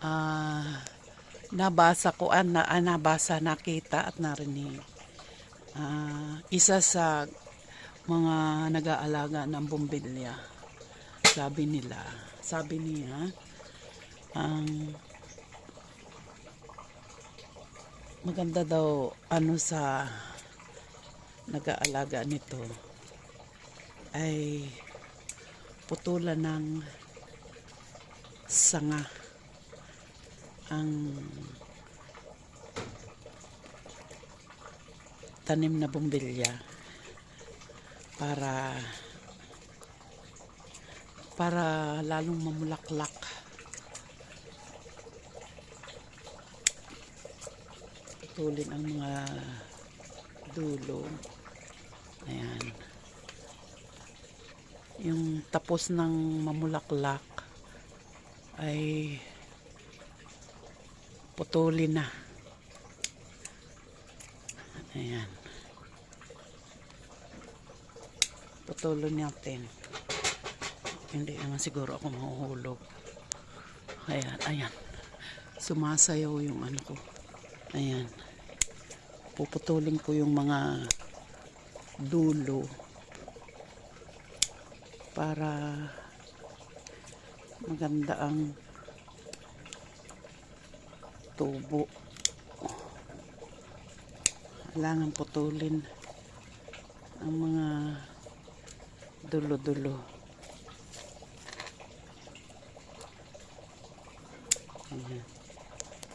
ah, nabasa, nakita at narinig. Isa sa mga nag-aalaga ng bumbilya. Sabi niya, ang maganda daw sa nag-aalaga nito ay putulan ng sanga ang tanim na bumbilya para lalong mamulaklak. Putulin ang mga dulo. Ayan. Yung tapos ng mamulaklak ay putulin na. Ayan. Putulin natin. Hindi naman siguro ako mahuhulog. Ayan. Sumasayaw yung ano ko. Ayan. Puputulin ko yung mga dulo para maganda ang tubo. Kailangan putulin ang mga dulo-dulo.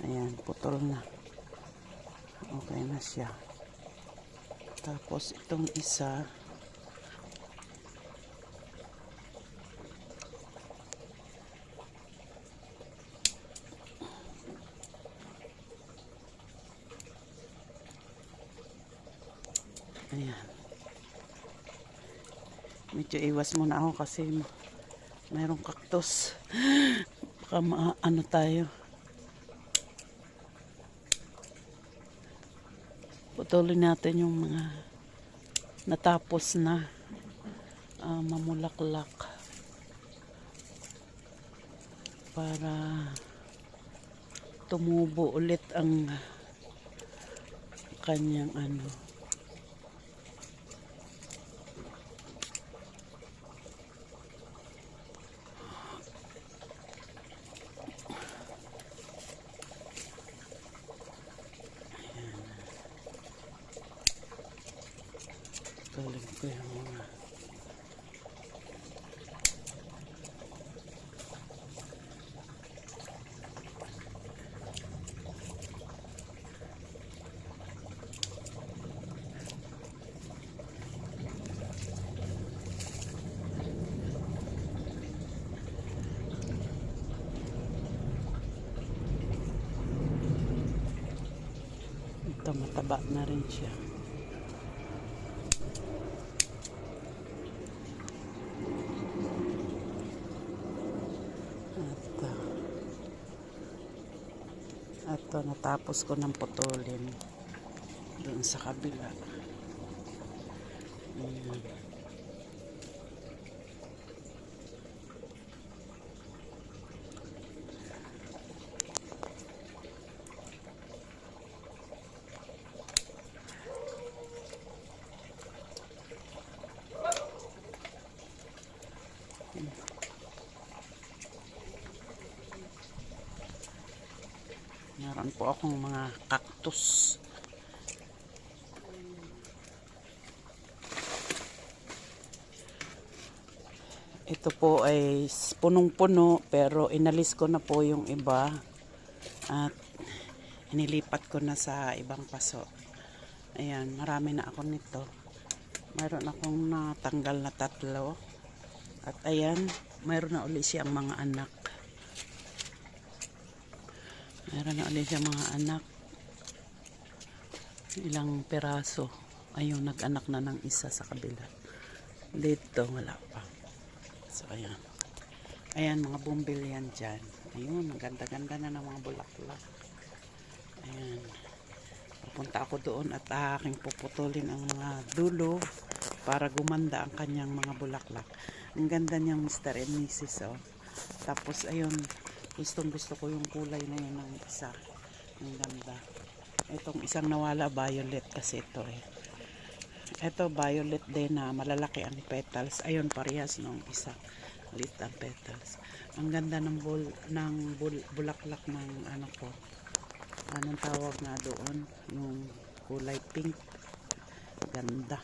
Ayan, putol na. Okay na siya. Tapos itong isa, ayan. Medyo iwas muna ako kasi mayroong cactus. Baka maano tayo. Putulin natin yung mga natapos na mamulaklak para tumubo ulit ang kanyang ano. Putulin ko yung mga ito, mataba na rin siya. At natapos ko ng putulin doon sa kabila. Meron po akong mga cactus. Ito po ay punong-puno pero inalis ko na po yung iba at inilipat ko na sa ibang paso. Ayan, marami na ako nito. Mayroon akong natanggal na 3. At ayan, mayroon na ulit siyang mga anak. Meron na ulit siya mga anak. Ilang peraso. Ayun, nag-anak na ng isa sa kabila. Dito, wala pa. So, ayan. Ayan, mga bumbilyan dyan. Ayun, ang ganda-ganda na ng mga bulaklak. Ayan. Pupunta ako doon at aking puputulin ang mga dulo para gumanda ang kanyang mga bulaklak. Ang ganda niyang Mr. and Mrs. Oh. Tapos, ayun, Gustong gusto ko yung kulay na yun ng isa. Ang ganda. Itong isang nawala, violet kasi ito eh. Ito violet din na malalaki ang petals. Ayun parehas nung isa. Maliit ang petals. Ang ganda ng bulaklak ng ano ko. Anong tawag nga doon? Yung kulay pink. Ganda.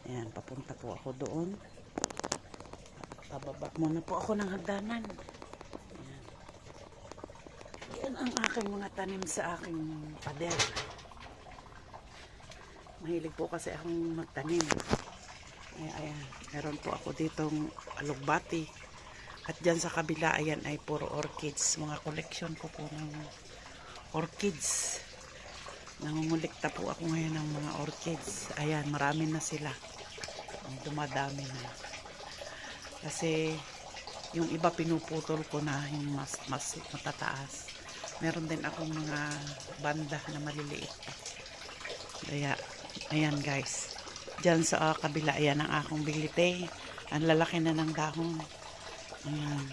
Ayan, papunta po ako doon. Pababa muna po ako ng hagdanan. Ayan. Yan ang aking mga tanim sa aking pader. Mahilig po kasi akong magtanim. Ayan, meron po ako ditong alugbati. At dyan sa kabila, ayan ay puro orchids. Mga collection ko po ng orchids. Nangungulikta po ako ngayon ng mga orchids. Ayan, marami na sila. Dumadami na. Kasi yung iba pinuputol ko na yung mas matataas. Meron din akong mga banda na maliliit. Kaya, ayan guys. Diyan sa kabila, ayan ang akong bilite. Ang lalaki na ng dahon. Ayan.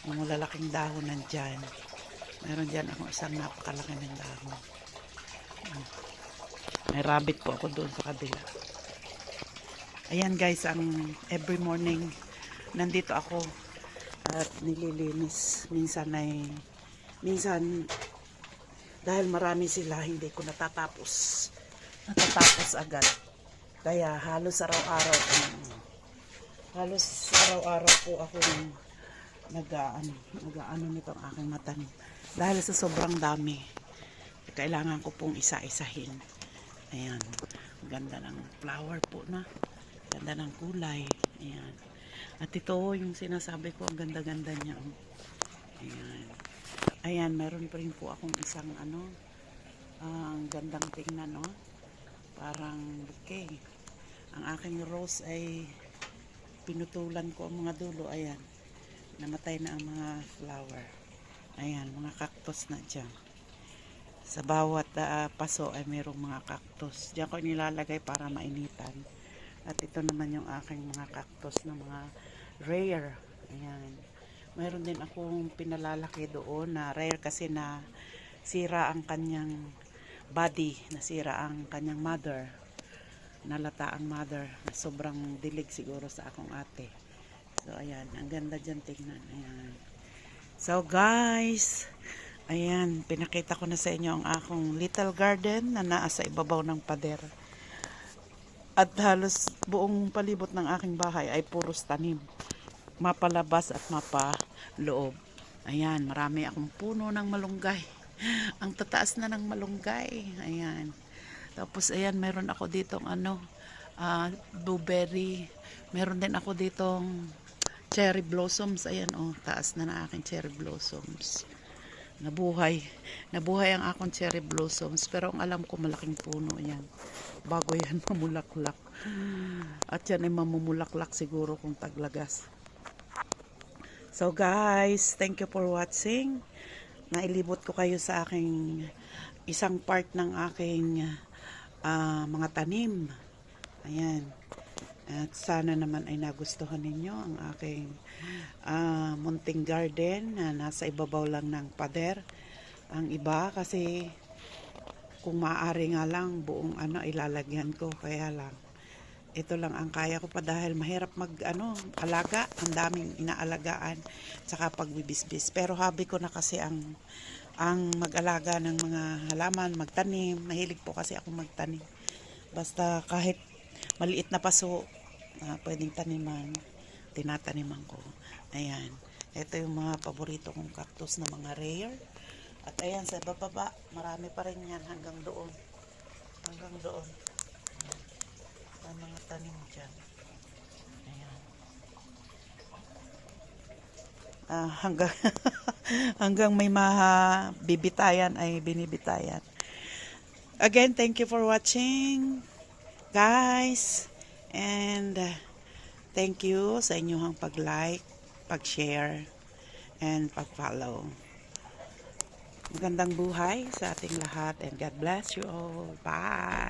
Yung lalaking dahon nandyan. Meron dyan akong isang napakalaki ng dahon. May rabbit po ako doon sa kabila. Ayan guys, ang every morning nandito ako at nililinis. Minsan dahil marami sila, hindi ko natatapos agad. Kaya halos araw-araw po ako nag-aano nitong aking matanim. Dahil sa sobrang dami, kailangan ko pong isa-isahin. Ayan, ganda ng flower po na. Ganda ng kulay. Ayan. At ito yung sinasabi ko, ang ganda-ganda niya. Ayan. Ayan, meron pa rin po akong isang ang gandang tingnan, no? Parang bouquet. Ang aking rose ay pinutulan ko ang mga dulo. Ayan. Namatay na ang mga flower. Ayan, mga cactus na dyan. Sa bawat paso ay mayroong mga cactus. Diyan ko nilalagay para mainitan. At ito naman yung aking mga cactus na mga rare. Ayan. Mayroon din akong pinalalaki doon na rare kasi na sira ang kanyang body. Nasira ang kanyang mother. Nalata ang mother. Na sobrang dilig siguro sa akong ate. So, ayan. Ang ganda dyan tignan. Ayan. So, guys. Ayan. Pinakita ko na sa inyo ang akong little garden na nasa ibabaw ng pader. At halos buong palibot ng aking bahay ay puros tanim. Mapalabas at mapaloob. Ayan, marami akong puno ng malunggay. Ang tataas na ng malunggay. Ayan. Tapos ayan, meron ako ditong blueberry. Meron din ako ditong cherry blossoms. Ayan, taas na ng aking cherry blossoms. Nabuhay ang akong cherry blossoms, pero ang alam ko malaking puno yan bago yan mamulaklak, at yan ay mamumulaklak siguro kung taglagas. So guys, thank you for watching. Nailibot ko kayo sa aking isang part ng aking mga tanim. Ayan. At sana naman ay nagustuhan ninyo ang aking munting garden na nasa ibabaw lang ng pader. Ang iba kasi kung maaari nga lang buong ilalagyan ko, kaya lang ito lang ang kaya ko pa dahil mahirap alaga, ang daming inaalagaan saka pagbibisbis. Pero hobby ko na kasi ang mag-alaga ng mga halaman, magtanim. Mahilig po kasi ako magtanim. Basta kahit maliit na paso, pwedeng taniman, tinataniman ko. Ayan. Ito yung mga paborito kong cactus na mga rare. At ayan, sa bababa, marami pa rin yan hanggang doon. Hanggang doon. Ayan. Ang mga tanim dyan. Ayan. Hanggang may bibitayan ay binibitayan. Again, thank you for watching, guys. And thank you sa inyong pag-like, pag-share, and pag-follow. Magandang buhay sa ating lahat, and God bless you all. Bye!